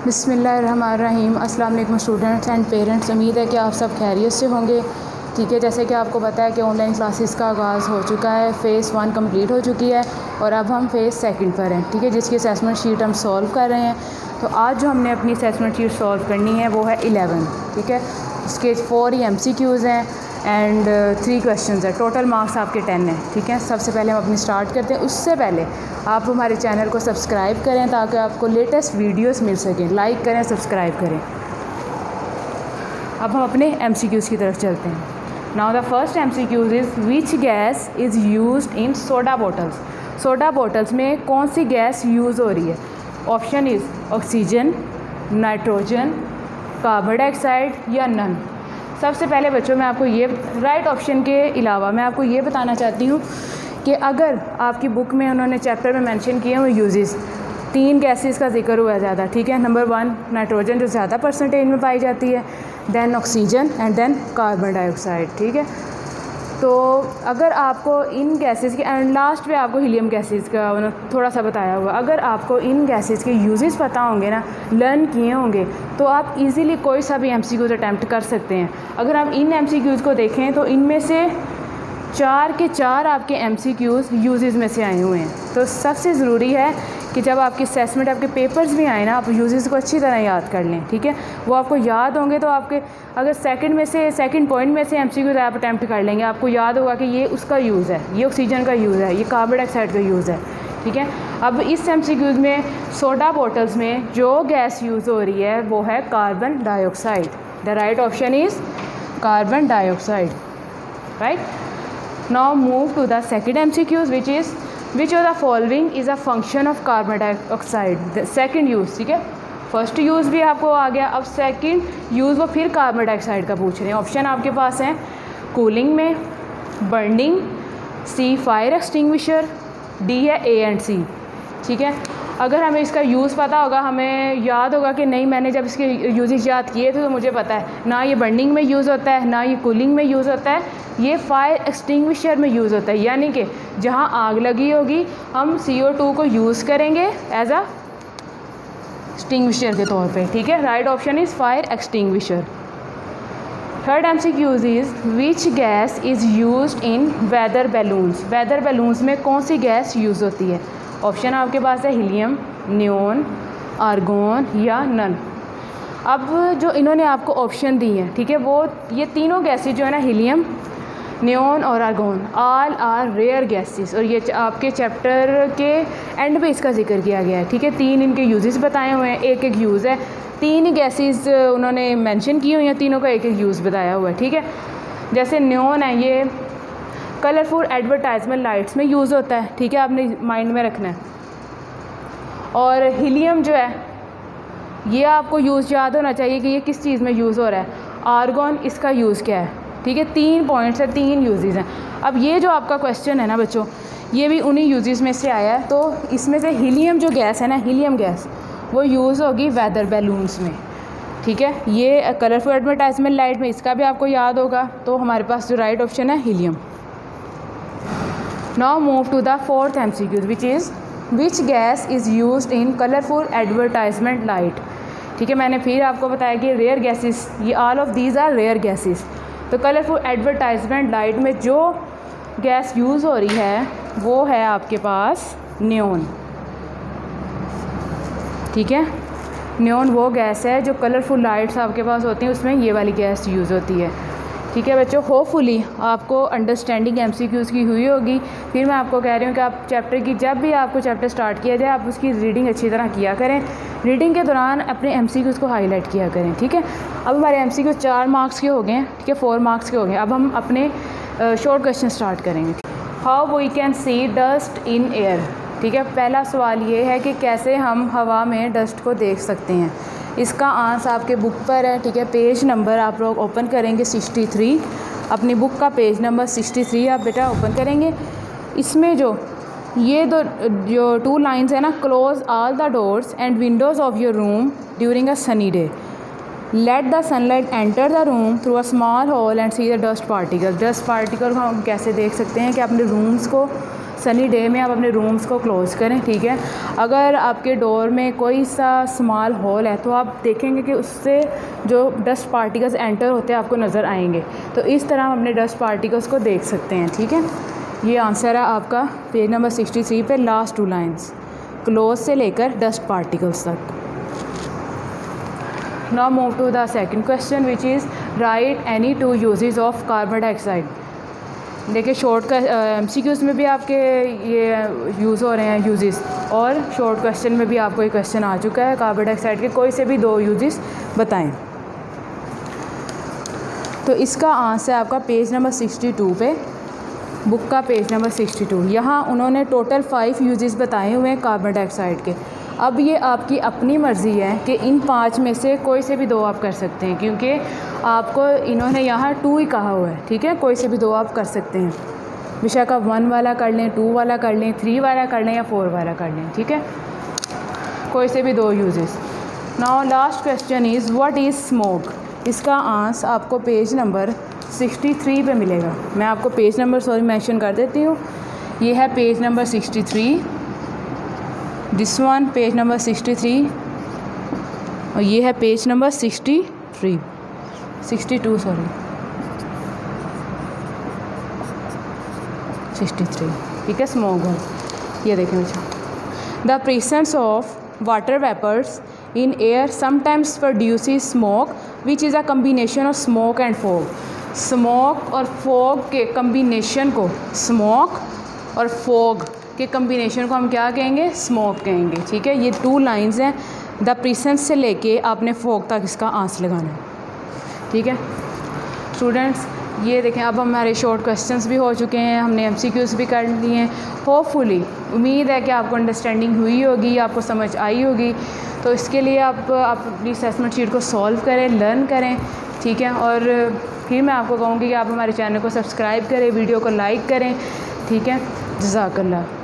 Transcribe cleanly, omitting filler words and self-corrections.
बिस्मिल्लाहिर्रहमानिर्रहीम। अस्सलाम वालेकुम स्टूडेंट्स एंड पेरेंट्स। उम्मीद है कि आप सब खैरियत से होंगे। ठीक है, जैसे कि आपको पता है कि ऑनलाइन क्लासेस का आगाज़ हो चुका है। फ़ेज़ 1 कंप्लीट हो चुकी है और अब हम फ़ेज़ 2 पर हैं। ठीक है, जिसकी असेसमेंट शीट हम सॉल्व कर रहे हैं। तो आज जो हमने अपनी असेसमेंट शीट सॉल्व करनी है वो है 11। ठीक है, इसके 4 ही MCQs हैं एंड 3 क्वेश्चंस है। टोटल मार्क्स आपके 10 हैं। ठीक है, सबसे पहले हम अपनी स्टार्ट करते हैं। उससे पहले आप हमारे चैनल को सब्सक्राइब करें ताकि आपको लेटेस्ट वीडियोस मिल सकें। लाइक करें, सब्सक्राइब करें। अब हम अपने MCQs की तरफ चलते हैं। Now the first MCQs is which gas is used in soda bottles. Soda bottles में कौन सी गैस यूज़ हो रही है? Option is oxygen, nitrogen, carbon dioxide या नन। सबसे पहले बच्चों मैं आपको ये राइट ऑप्शन के अलावा मैं आपको ये बताना चाहती हूँ कि अगर आपकी बुक में उन्होंने चैप्टर में मेंशन किए हुए यूजेस, 3 गैसेस का जिक्र हुआ ज़्यादा। ठीक है, नंबर 1 नाइट्रोजन जो ज़्यादा परसेंटेज में पाई जाती है, then oxygen and then carbon dioxide. ठीक है, तो अगर आपको इन गैसेस के एंड लास्ट पे आपको हीलियम गैसेस का थोड़ा सा बताया हुआ, अगर आपको इन गैसेस के यूजेस पता होंगे ना, लर्न किए होंगे, तो आप इजीली कोई सा भी MCQs अटैम्प्ट कर सकते हैं। अगर आप इन MCQs को देखें तो इनमें से 4 के 4 आपके MCQs यूजेस में से आए हुए हैं। तो सबसे ज़रूरी है कि जब आपकी असेसमेंट, आपके पेपर्स भी आए ना, आप यूजेस को अच्छी तरह याद कर लें। ठीक है, वो आपको याद होंगे तो आपके अगर सेकंड पॉइंट में से MCQs आप अटैम्प्ट कर लेंगे, आपको याद होगा कि ये उसका यूज़ है, ये ऑक्सीजन का यूज़ है, ये कार्बन डाइऑक्साइड का यूज़ है। ठीक है, अब इस MCQs में सोडा बॉटल्स में जो गैस यूज़ हो रही है वो है carbon dioxide. The right option is carbon dioxide. Right, now move to the second MCQs which is which of the following is a function of carbon dioxide। the second use। ठीक है, first use भी आपको आ गया, अब second use वो फिर carbon dioxide का पूछ रहे हैं। ऑप्शन आपके पास हैं कूलिंग में, burning, C fire extinguisher, D है A एंड C। ठीक है, अगर हमें इसका यूज़ पता होगा, हमें याद होगा कि नहीं मैंने जब इसके यूजेस याद किए थे तो मुझे पता है ना ये बर्निंग में यूज़ होता है, ना ये कूलिंग में यूज़ होता है, ये फायर एक्सटिंग्विशर में यूज़ होता है। यानी कि जहाँ आग लगी होगी हम CO2 को यूज़ करेंगे एज अ एक्सटिंग्विशर के तौर पे। ठीक है, right option is fire extinguisher. Third MCQs is which gas is used in weather balloons. Weather balloons में कौन सी गैस यूज़ होती है? ऑप्शन आपके पास है हीलियम, नियोन, आर्गोन या नन। अब जो इन्होंने आपको ऑप्शन दी हैं, ठीक है, वो ये तीनों गैसेस जो है ना, हीलियम, नियोन और argon, all are rare gases, और ये आपके चैप्टर के एंड पे इसका जिक्र किया गया है। ठीक है, 3 इनके यूजेस बताए हुए हैं, एक एक यूज़ है, 3 ही गैसेस उन्होंने मेंशन की हुई हैं, तीनों का एक एक यूज़ बताया हुआ है। ठीक है, जैसे नियोन है, ये कलरफुल एडवर्टाइजमेंट लाइट्स में यूज़ होता है। ठीक है, आपने माइंड में रखना है। और हीलियम जो है ये आपको यूज़ याद होना चाहिए कि ये किस चीज़ में यूज़ हो रहा है। आर्गोन, इसका यूज़ क्या है? ठीक है, 3 पॉइंट्स है, 3 यूजेस हैं। अब ये जो आपका क्वेश्चन है ना बच्चों, ये भी उन्हीं यूजेस में से आया है। तो इसमें से हीलियम जो गैस है ना, हीलियम गैस वो यूज़ होगी वेदर बैलून्स में। ठीक है, ये कलरफुल एडवर्टाइजमेंट लाइट में, इसका भी आपको याद होगा। तो हमारे पास जो राइट ऑप्शन है helium. Now move to the fourth MCQ which is which gas is used in colourful advertisement light. ठीक है, मैंने फिर आपको बताया कि रेयर गैसेस, ये all of these are rare gases. तो कलरफुल एडवर्टाइजमेंट लाइट में जो गैस यूज़ हो रही है वो है आपके पास नियोन। ठीक है, नियोन वो गैस है जो कलरफुल लाइट्स आपके पास होती हैं, उसमें ये वाली गैस यूज़ होती है। ठीक है बच्चों, होपफुली आपको अंडरस्टैंडिंग MCQs की हुई होगी। फिर मैं आपको कह रही हूँ कि आप चैप्टर की, जब भी आपको चैप्टर स्टार्ट किया जाए, आप उसकी रीडिंग अच्छी तरह किया करें। रीडिंग के दौरान अपने MCQs को हाईलाइट किया करें। ठीक है, अब हमारे MCQs 4 मार्क्स के हो गए हैं। ठीक है, 4 मार्क्स के हो गए। अब हम अपने शॉर्ट क्वेश्चन स्टार्ट करेंगे। How we can see dust in air. ठीक है, पहला सवाल ये है कि कैसे हम हवा में डस्ट को देख सकते हैं। इसका आंसर आपके बुक पर है। ठीक है, पेज नंबर आप लोग ओपन करेंगे 63, अपनी बुक का पेज नंबर 63 आप बेटा ओपन करेंगे। इसमें जो 2 लाइन्स है ना, close all the doors and windows of your room during a sunny day, let the sunlight enter the room through a small hole and see the dust particle. Dust particle को हम कैसे देख सकते हैं कि अपने रूम्स को sunny day में आप अपने रूम्स को क्लोज़ करें, ठीक है। अगर आपके डोर में कोई सा स्मॉल होल है तो आप देखेंगे कि उससे जो डस्ट पार्टिकल्स एंटर होते हैं आपको नज़र आएंगे। तो इस तरह हम अपने डस्ट पार्टिकल्स को देख सकते हैं, ठीक है। ये आंसर है आपका पेज नंबर 63 पे लास्ट 2 लाइन्स, क्लोज से लेकर डस्ट पार्टिकल्स तक। Now move to the second question which is write any 2 uses of carbon dioxide. देखिए शॉर्ट MCQs में भी आपके ये यूज़ हो रहे हैं यूजेस, और शॉर्ट क्वेश्चन में भी आपको ये क्वेश्चन आ चुका है कार्बन डाइऑक्साइड के कोई से भी 2 यूजेस बताएं। तो इसका आंसर आपका पेज नंबर 62 पे, बुक का पेज नंबर 62। यहाँ उन्होंने टोटल 5 यूजेस बताए हुए हैं कार्बन डाइऑक्साइड के। अब ये आपकी अपनी मर्ज़ी है कि इन 5 में से कोई से भी 2 आप कर सकते हैं, क्योंकि आपको इन्होंने यहाँ 2 ही कहा हुआ है, ठीक है। कोई से भी 2 आप कर सकते हैं, बेशक आप 1 वाला कर लें, 2 वाला कर लें, 3 वाला कर लें या 4 वाला कर लें, ठीक है। कोई से भी 2 uses. Now last question is what is smoke. इसका आंसर आपको पेज नंबर 63 पे मिलेगा। मैं आपको पेज नंबर मेंशन कर देती हूँ। ये है page number 63, this one page number 63, और ये है पेज नंबर 62 सॉरी 63, ठीक है। स्मोक है, ये देखें बच्चों। The presence of water vapours in air sometimes produces smoke which is a combination of smoke and fog. Smoke और फॉग के कम्बिनेशन को, स्मोक और फॉग के कम्बिनेशन को हम क्या कहेंगे, स्मोक कहेंगे, ठीक है। ये 2 लाइंस हैं, द प्रेजेंस से लेके आपने फॉग तक इसका आंसर लगाना है, ठीक है स्टूडेंट्स। ये देखें अब हमारे शॉर्ट क्वेश्चंस भी हो चुके हैं, हमने MCQs भी कर लिए हैं। होपफुली उम्मीद है कि आपको अंडरस्टैंडिंग हुई होगी, आपको समझ आई होगी। तो इसके लिए आप अपनी असेसमेंट शीट को सॉल्व करें, लर्न करें, ठीक है। और फिर मैं आपको कहूँगी कि आप हमारे चैनल को सब्सक्राइब करें, वीडियो को लाइक करें, ठीक है। जज़ाकल्लाह।